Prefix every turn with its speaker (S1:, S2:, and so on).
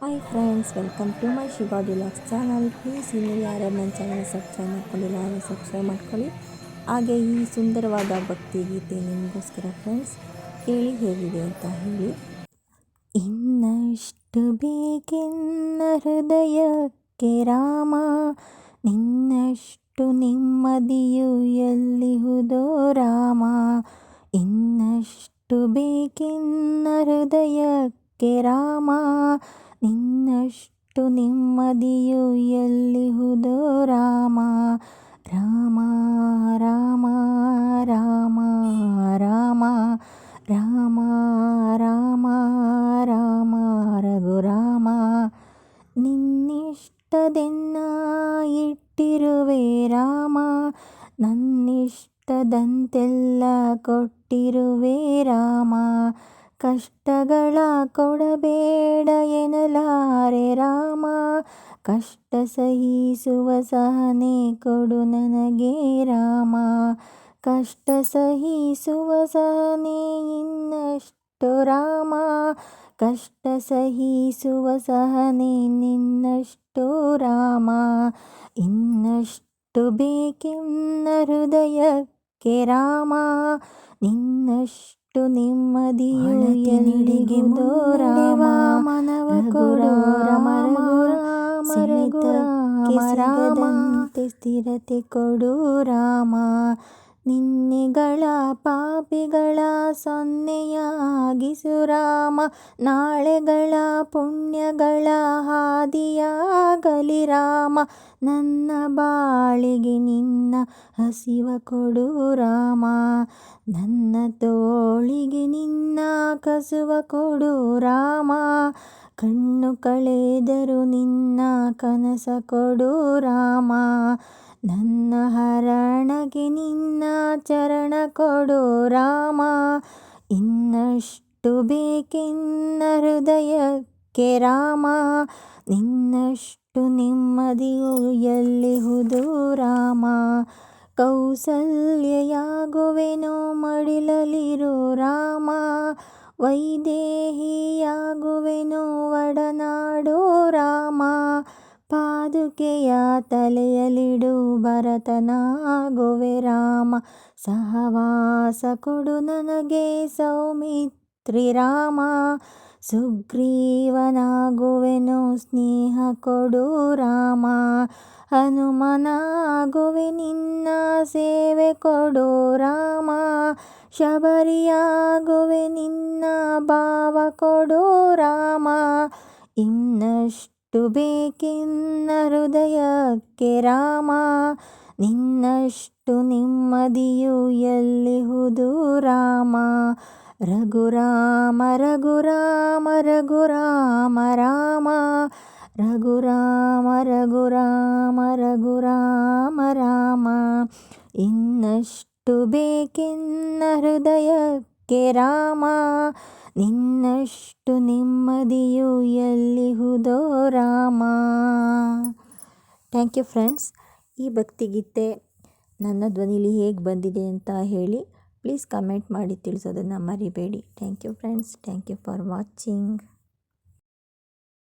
S1: Hi friends, welcome to my Shiva deluxe channel. Please ಇನ್ನೂ ಯಾರ್ಯಾರು ನನ್ನ ಚಾನಲ್ ಸಬ್ಸ್ಕ್ರೈಬ್ ಮಾಡ್ಕೊಂಡಿಲ್ಲ ಆದರೆ ಸಬ್ಸ್ಕ್ರೈಬ್ ಮಾಡ್ಕೊಳ್ಳಿ. ಹಾಗೆ ಈ ಸುಂದರವಾದ ಭಕ್ತಿ ಗೀತೆ ನಿಮಗೋಸ್ಕರ ಫ್ರೆಂಡ್ಸ್, ಕೇಳಿ ಹೇಗಿದೆ ಅಂತ ಹೇಳಿ. ಇನ್ನಷ್ಟು ಬೇಕೆನ್ನ ಹೃದಯಕ್ಕೆ ರಾಮ, ನಿನ್ನಷ್ಟು ನೆಮ್ಮದಿಯು ಎಲ್ಲಿಹುದೋ ರಾಮ. ಇನ್ನಷ್ಟು ಬೇಕೆನ್ನ ಹೃದಯಕ್ಕೆ ರಾಮ, ನಿನ್ನಷ್ಟು ನೆಮ್ಮದಿಯು ಎಲ್ಲಿಹುದೋ ರಾಮ. ರಾಮ ರಾಮ ರಾಮ ರಾಮ ರಾಮ ರಾಮ ರಾಮ ರಘುರಾಮ. ನಿನ್ನಿಷ್ಟದೆನ್ನ ಇಟ್ಟಿರುವೆ ರಾಮ, ನನ್ನಿಷ್ಟದಂತೆಲ್ಲ ಕೊಟ್ಟಿರುವೆ ರಾಮ. ಕಷ್ಟಗಳ ಕೊಡಬೇಡ ಎನ್ನಲಾರೆ ರಾಮ, ಕಷ್ಟ ಸಹಿಸುವ ಸಹನೆ ಕೊಡು ನನಗೆ ರಾಮ. ಕಷ್ಟ ಸಹಿಸುವ ಸಹನೆ ಇನ್ನಷ್ಟು ರಾಮ, ಕಷ್ಟ ಸಹಿಸುವ ಸಹನೆ ನಿನ್ನಷ್ಟು ರಾಮ. ಇನ್ನಷ್ಟು ಬೇಕೆನ್ನ ಹೃದಯಕ್ಕೆ ರಾಮ, ನಿನ್ನಷ್ಟು ನೆಮ್ಮದಿಯು ಎಲ್ಲಿಹುದೋ ರಾಮ. ಮನವ ಕೊಡು ರಾಮ, ಸಿಗದಂತೆ ಸ್ಥಿರತೆ ಕೊಡು ರಾಮ. ನಿನ್ನೆಗಳ ಪಾಪಿಗಳ ಸೊನ್ನೆಯಾಗಿಸು ರಾಮ, ನಾಳೆಗಳ ಪುಣ್ಯಗಳ ಹಾದಿಯಾಗಲಿ ರಾಮ. ನನ್ನ ಬಾಳಿಗೆ ನಿನ್ನ ಹಸಿವ ಕೊಡು ರಾಮ, ನನ್ನ ತೋಳಿಗೆ ನಿನ್ನ ಕಸುವ ಕೊಡು ರಾಮ. ಕಣ್ಣು ಕಳೆದರು ನಿನ್ನ ಕನಸ ಕೊಡು ರಾಮ, ನನ್ನ ಹರಣಗೆ ನಿನ್ನ ಚರಣ ಕೊಡು ರಾಮ. ಇನ್ನಷ್ಟು ಬೇಕೆನ್ನ ಹೃದಯಕ್ಕೆ ರಾಮ, ನಿನ್ನಷ್ಟು ನೆಮ್ಮದಿಯು ಎಲ್ಲಿಹುದೋ ರಾಮ. ಕೌಸಲ್ಯೆಯಾಗುವೆನೋ ಮಡಿಲಲಿರು ರಾಮ, ವೈದೇಹಿಯಾಗುವೆನೋ ಒಡನಾಡು ರಾಮ. ಪಾದುಕೆಯ ತಲೆಯಲಿಡು ಭರತನಾಗುವೆ ರಾಮ, ಸಹವಾಸ ಕೊಡು ನನಗೆ ಸೌಮಿತ್ರಿ ರಾಮ. ಸುಗ್ರೀವನಾಗುವೆನೋ ಸ್ನೇಹ ಕೊಡು ರಾಮ, ಹನುಮನಾಗುವೆ ನಿನ್ನ ಸೇವೆ ಕೊಡು ರಾಮ. ಶಬರಿಯಾಗುವೆ ನಿನ್ನ ಭಾವ ಕೊಡು ರಾಮ. ಇನ್ನಷ್ಟು ಬೇಕೆನ್ನ ಹೃದಯಕ್ಕೆ ರಾಮ, ನಿನ್ನಷ್ಟು ನೆಮ್ಮದಿಯು ಎಲ್ಲಿಹುದೋ ರಾಮ. ರಘುರಾಮ ರಘುರಾಮ ರಘುರಾಮ ರಾಮ, ರಘುರಾಮ ರಘುರಾಮ ರಘುರಾಮ ರಾಮ. ಇನ್ನಷ್ಟು ಬೇಕೆನ್ನ ಹೃದಯಕ್ಕೆ ರಾಮ, ನಿನ್ನಷ್ಟು ನೆಮ್ಮದಿಯು ಎಲ್ಲಿಹುದೋ ರಾಮ. Thank you friends. ಈ ಭಕ್ತಿಗೀತೆ ನನ್ನ ಧ್ವನಿಲಿ ಹೇಗೆ ಬಂದಿದೆ ಅಂತ ಹೇಳಿ ಪ್ಲೀಸ್ ಕಮೆಂಟ್ ಮಾಡಿ ತಿಳಿಸೋದನ್ನು ಮರಿಬೇಡಿ. Thank you friends. Thank you for watching.